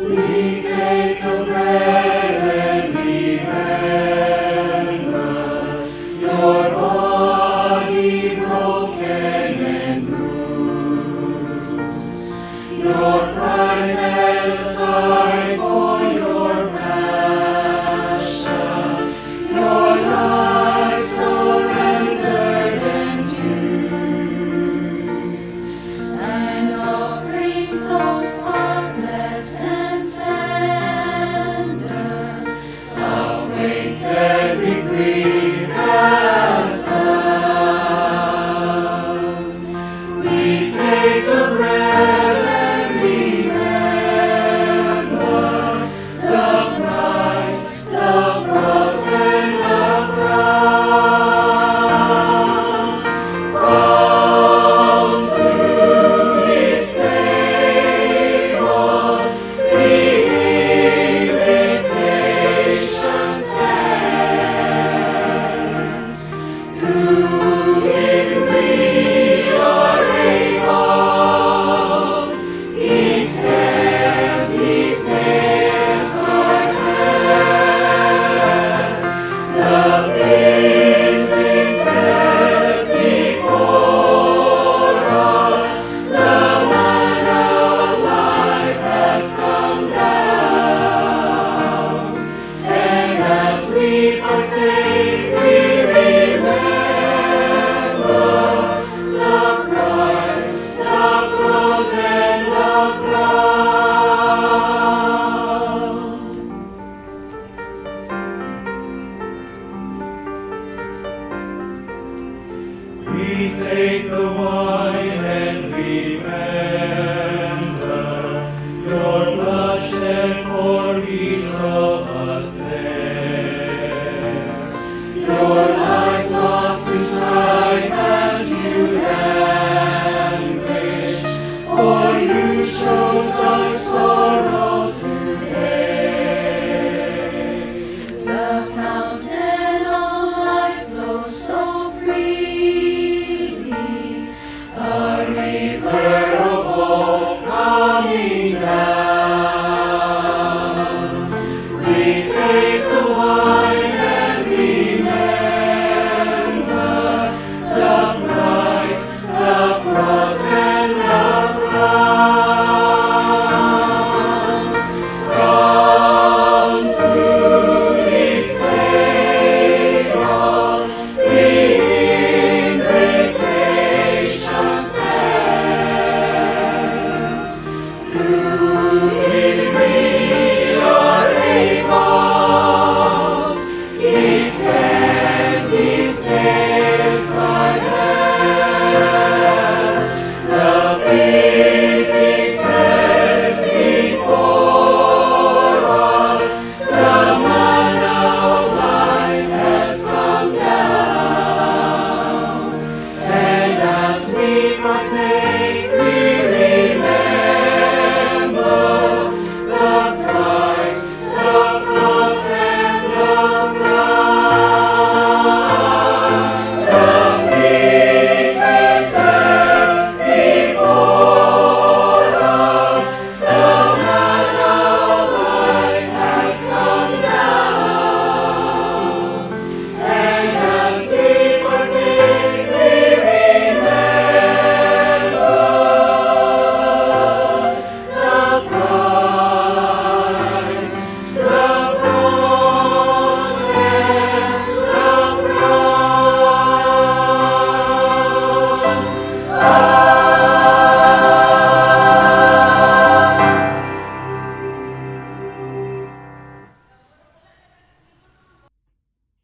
We take the bread and remember your body broken and bruised, your price set aside for your passion, your life surrendered and used, and offering so spotless and tender, acquainted with grief cast down. We take the bread and remember the Christ, the cross and the crown. Come to His table, the invitation stands. Through Him we are able. He stands, He bears our best. The feast is set before us. The manna of life has come down. And as we partake, we remember the Christ, the cross, and the crown. We take the wine and remember your blood shed for each of us there. Your life lost to strife as you languished, for